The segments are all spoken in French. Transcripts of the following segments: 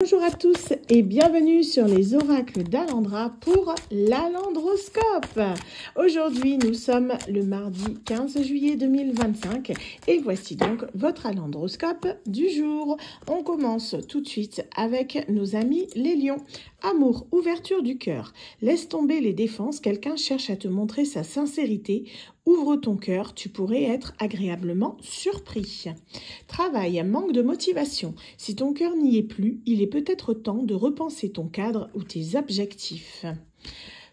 Bonjour à tous et bienvenue sur les oracles d'Alandra pour l'Alandroscope. Aujourd'hui, nous sommes le mardi 15 juillet 2025 et voici donc votre Alandroscope du jour. On commence tout de suite avec nos amis les lions. Amour, ouverture du cœur. Laisse tomber les défenses, quelqu'un cherche à te montrer sa sincérité. Ouvre ton cœur, tu pourrais être agréablement surpris. Travail, manque de motivation. Si ton cœur n'y est plus, il est peut-être temps de repenser ton cadre ou tes objectifs.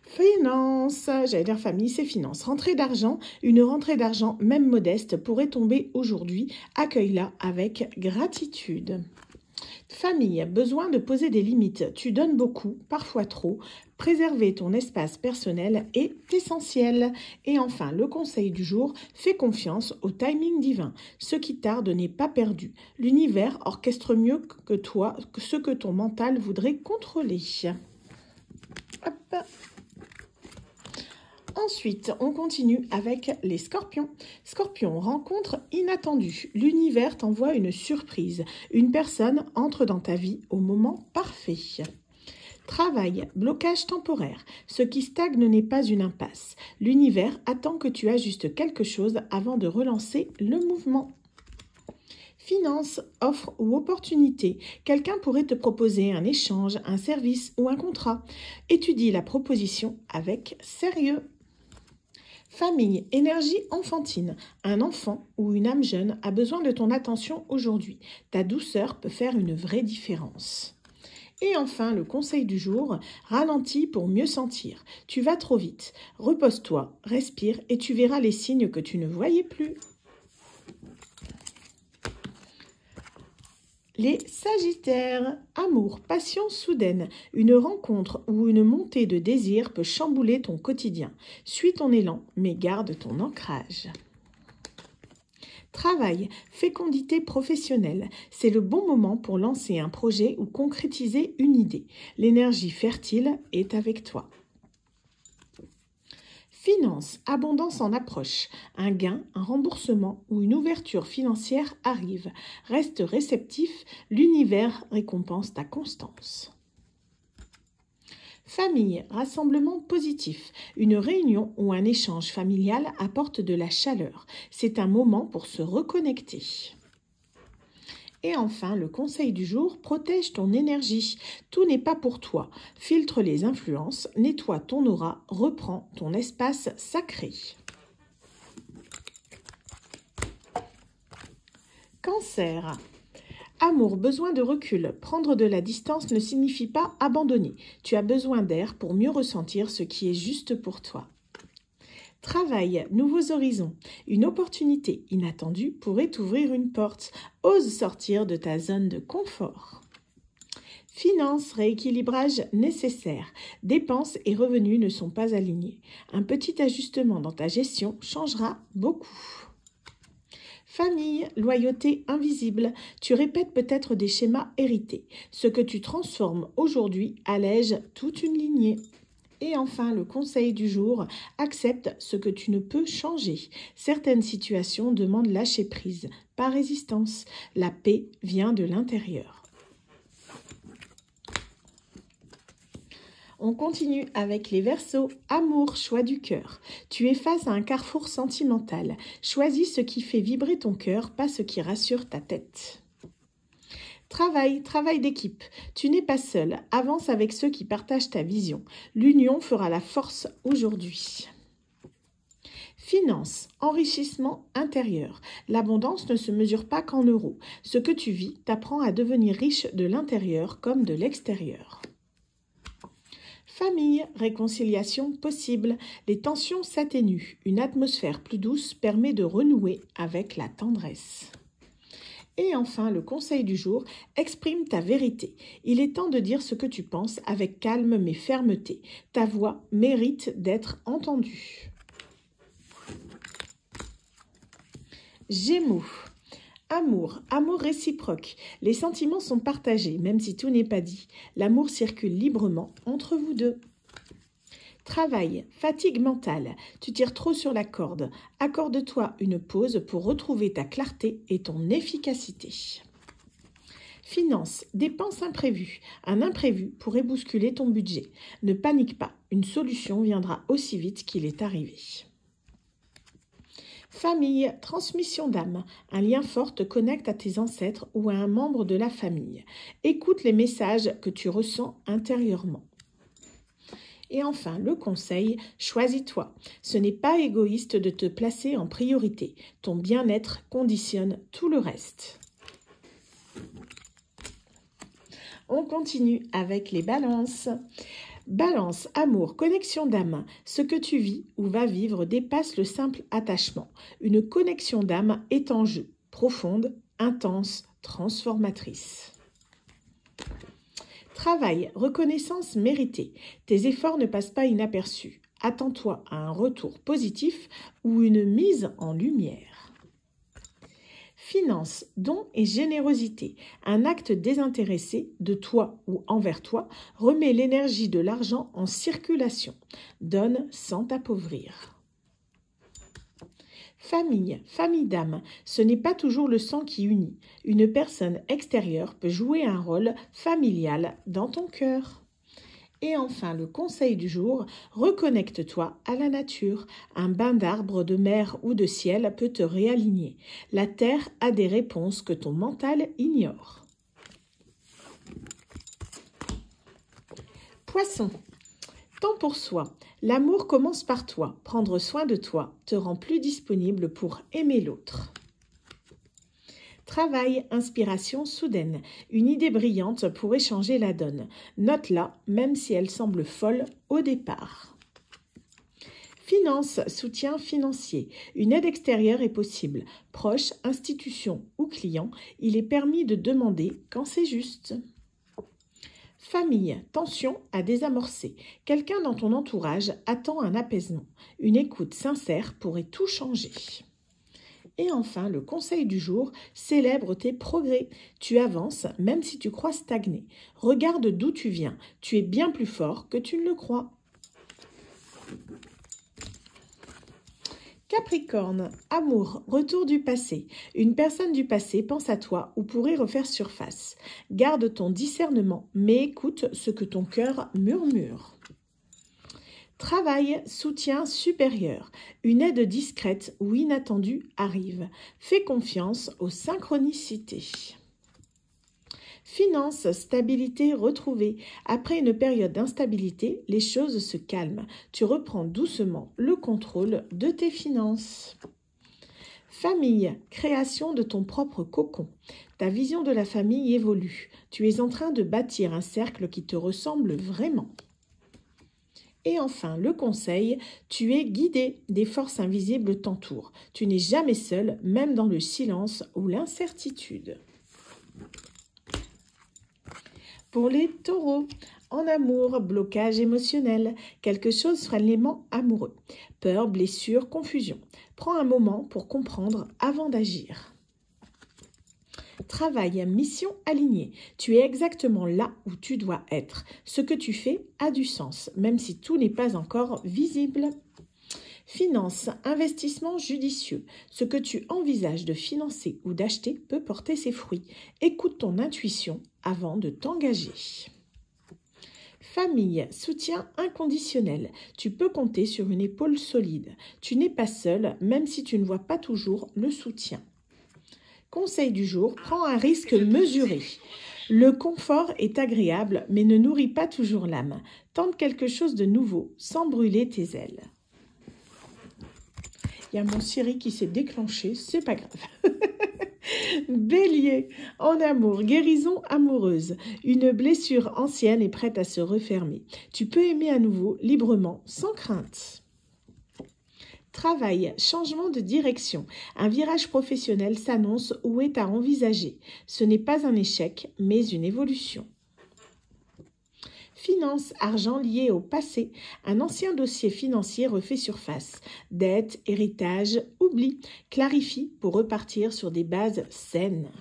Finance, j'allais dire famille, c'est finance. Rentrée d'argent, une rentrée d'argent même modeste pourrait tomber aujourd'hui. Accueille-la avec gratitude. Famille, besoin de poser des limites. Tu donnes beaucoup, parfois trop. Préserver ton espace personnel est essentiel. Et enfin, le conseil du jour, fais confiance au timing divin. Ce qui tarde n'est pas perdu. L'univers orchestre mieux que toi ce que ton mental voudrait contrôler. Hop. Ensuite, on continue avec les scorpions. Scorpion, rencontre inattendue. L'univers t'envoie une surprise. Une personne entre dans ta vie au moment parfait. Travail, blocage temporaire. Ce qui stagne n'est pas une impasse. L'univers attend que tu ajustes quelque chose avant de relancer le mouvement. Finance, offre ou opportunité. Quelqu'un pourrait te proposer un échange, un service ou un contrat. Étudie la proposition avec sérieux. Famille, énergie enfantine. Un enfant ou une âme jeune a besoin de ton attention aujourd'hui. Ta douceur peut faire une vraie différence. Et enfin, le conseil du jour, ralentis pour mieux sentir. Tu vas trop vite. Repose-toi, respire et tu verras les signes que tu ne voyais plus. Les Sagittaires, amour, passion soudaine, une rencontre ou une montée de désir peut chambouler ton quotidien. Suis ton élan, mais garde ton ancrage. Travail, fécondité professionnelle, c'est le bon moment pour lancer un projet ou concrétiser une idée. L'énergie fertile est avec toi. Finance, abondance en approche. Un gain, un remboursement ou une ouverture financière arrive. Reste réceptif, l'univers récompense ta constance. Famille, rassemblement positif. Une réunion ou un échange familial apporte de la chaleur. C'est un moment pour se reconnecter. Et enfin, le conseil du jour, protège ton énergie. Tout n'est pas pour toi. Filtre les influences, nettoie ton aura, reprends ton espace sacré. Cancer. Amour, besoin de recul. Prendre de la distance ne signifie pas abandonner. Tu as besoin d'air pour mieux ressentir ce qui est juste pour toi. Travail, nouveaux horizons. Une opportunité inattendue pourrait t'ouvrir une porte. Ose sortir de ta zone de confort. Finance, rééquilibrage nécessaire. Dépenses et revenus ne sont pas alignés. Un petit ajustement dans ta gestion changera beaucoup. Famille, loyauté invisible. Tu répètes peut-être des schémas hérités. Ce que tu transformes aujourd'hui allège toute une lignée. Et enfin, le conseil du jour, accepte ce que tu ne peux changer. Certaines situations demandent lâcher prise, pas résistance. La paix vient de l'intérieur. On continue avec les Verseaux. Amour, choix du cœur. Tu es face à un carrefour sentimental. Choisis ce qui fait vibrer ton cœur, pas ce qui rassure ta tête. Travail d'équipe. Tu n'es pas seul. Avance avec ceux qui partagent ta vision. L'union fera la force aujourd'hui. Finance, enrichissement intérieur. L'abondance ne se mesure pas qu'en euros. Ce que tu vis t'apprend à devenir riche de l'intérieur comme de l'extérieur. Famille, réconciliation possible. Les tensions s'atténuent. Une atmosphère plus douce permet de renouer avec la tendresse. Et enfin, le conseil du jour, exprime ta vérité. Il est temps de dire ce que tu penses avec calme mais fermeté. Ta voix mérite d'être entendue. Gémeaux. Amour réciproque. Les sentiments sont partagés, même si tout n'est pas dit. L'amour circule librement entre vous deux. Travail, fatigue mentale. Tu tires trop sur la corde. Accorde-toi une pause pour retrouver ta clarté et ton efficacité. Finances, dépenses imprévues. Un imprévu pourrait bousculer ton budget. Ne panique pas, une solution viendra aussi vite qu'il est arrivé. Famille, transmission d'âme. Un lien fort te connecte à tes ancêtres ou à un membre de la famille. Écoute les messages que tu ressens intérieurement. Et enfin, le conseil, choisis-toi. Ce n'est pas égoïste de te placer en priorité. Ton bien-être conditionne tout le reste. On continue avec les balances. Balance, amour, connexion d'âme. Ce que tu vis ou vas vivre dépasse le simple attachement. Une connexion d'âme est en jeu, profonde, intense, transformatrice. Travail, reconnaissance méritée. Tes efforts ne passent pas inaperçus. Attends-toi à un retour positif ou une mise en lumière. Finances, dons et générosité. Un acte désintéressé de toi ou envers toi remet l'énergie de l'argent en circulation. Donne sans t'appauvrir. Famille, famille d'âme. Ce n'est pas toujours le sang qui unit. Une personne extérieure peut jouer un rôle familial dans ton cœur. Et enfin, le conseil du jour, reconnecte-toi à la nature. Un bain d'arbre, de mer ou de ciel peut te réaligner. La terre a des réponses que ton mental ignore. Poisson, temps pour soi. L'amour commence par toi. Prendre soin de toi te rend plus disponible pour aimer l'autre. Travail, inspiration soudaine. Une idée brillante pourrait changer la donne. Note-la, même si elle semble folle au départ. Finances, soutien financier. Une aide extérieure est possible. Proche, institution ou client, il est permis de demander quand c'est juste. Famille, tension à désamorcer. Quelqu'un dans ton entourage attend un apaisement. Une écoute sincère pourrait tout changer. Et enfin, le conseil du jour, célèbre tes progrès. Tu avances même si tu crois stagner. Regarde d'où tu viens. Tu es bien plus fort que tu ne le crois. Capricorne, amour, retour du passé. Une personne du passé pense à toi ou pourrait refaire surface. Garde ton discernement, mais écoute ce que ton cœur murmure. Travail, soutien supérieur. Une aide discrète ou inattendue arrive. Fais confiance aux synchronicités. Finances, stabilité retrouvée. Après une période d'instabilité, les choses se calment. Tu reprends doucement le contrôle de tes finances. Famille, création de ton propre cocon. Ta vision de la famille évolue. Tu es en train de bâtir un cercle qui te ressemble vraiment. Et enfin, le conseil, tu es guidé, des forces invisibles t'entourent. Tu n'es jamais seul, même dans le silence ou l'incertitude. Pour les taureaux, en amour, blocage émotionnel, quelque chose freine l'aimant amoureux. Peur, blessure, confusion. Prends un moment pour comprendre avant d'agir. Travail, mission alignée. Tu es exactement là où tu dois être. Ce que tu fais a du sens, même si tout n'est pas encore visible. Finances, investissement judicieux. Ce que tu envisages de financer ou d'acheter peut porter ses fruits. Écoute ton intuition avant de t'engager. Famille, soutien inconditionnel. Tu peux compter sur une épaule solide. Tu n'es pas seul, même si tu ne vois pas toujours le soutien. Conseil du jour, prends un risque mesuré. Le confort est agréable, mais ne nourrit pas toujours l'âme. Tente quelque chose de nouveau, sans brûler tes ailes. Il y a mon Siri qui s'est déclenché, c'est pas grave. Bélier, en amour, guérison amoureuse. Une blessure ancienne est prête à se refermer. Tu peux aimer à nouveau, librement, sans crainte. Travail, changement de direction. Un virage professionnel s'annonce ou est à envisager. Ce n'est pas un échec, mais une évolution. Finances, argent lié au passé. Un ancien dossier financier refait surface. Dette, héritage, oubli. Clarifie pour repartir sur des bases saines.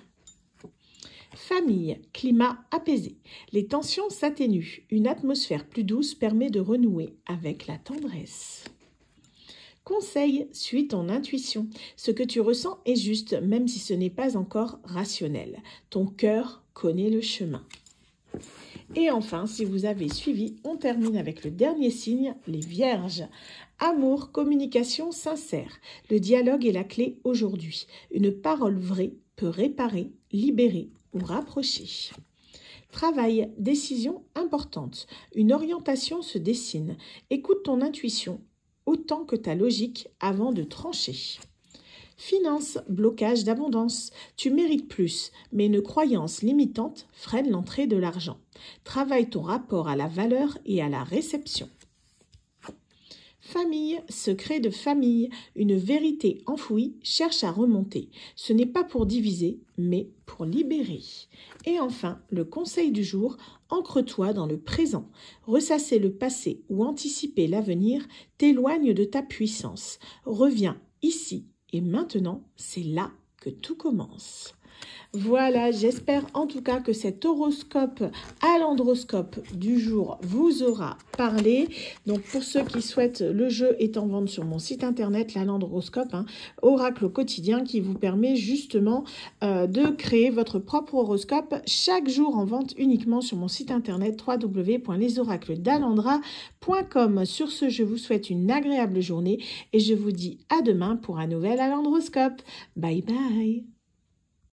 Famille, climat apaisé. Les tensions s'atténuent. Une atmosphère plus douce permet de renouer avec la tendresse. Conseil, suis ton intuition. Ce que tu ressens est juste, même si ce n'est pas encore rationnel. Ton cœur connaît le chemin. Et enfin, si vous avez suivi, on termine avec le dernier signe, les Vierges. Amour, communication sincère. Le dialogue est la clé aujourd'hui. Une parole vraie peut réparer, libérer ou rapprocher. Travail, décision importante. Une orientation se dessine. Écoute ton intuition autant que ta logique avant de trancher. Finances, blocage d'abondance. Tu mérites plus, mais une croyance limitante freine l'entrée de l'argent. Travaille ton rapport à la valeur et à la réception. Famille, secret de famille. Une vérité enfouie cherche à remonter. Ce n'est pas pour diviser, mais pour libérer. Et enfin, le conseil du jour, ancre-toi dans le présent. Ressasser le passé ou anticiper l'avenir t'éloigne de ta puissance. Reviens ici et maintenant, c'est là que tout commence. Voilà, j'espère en tout cas que cet horoscope à l'androscope du jour vous aura parlé. Donc pour ceux qui souhaitent, le jeu est en vente sur mon site internet, l'androscope, oracle au quotidien, qui vous permet justement de créer votre propre horoscope chaque jour en vente uniquement sur mon site internet www.lesoracledalandra.com. Sur ce, je vous souhaite une agréable journée et je vous dis à demain pour un nouvel alandroscope. Bye bye.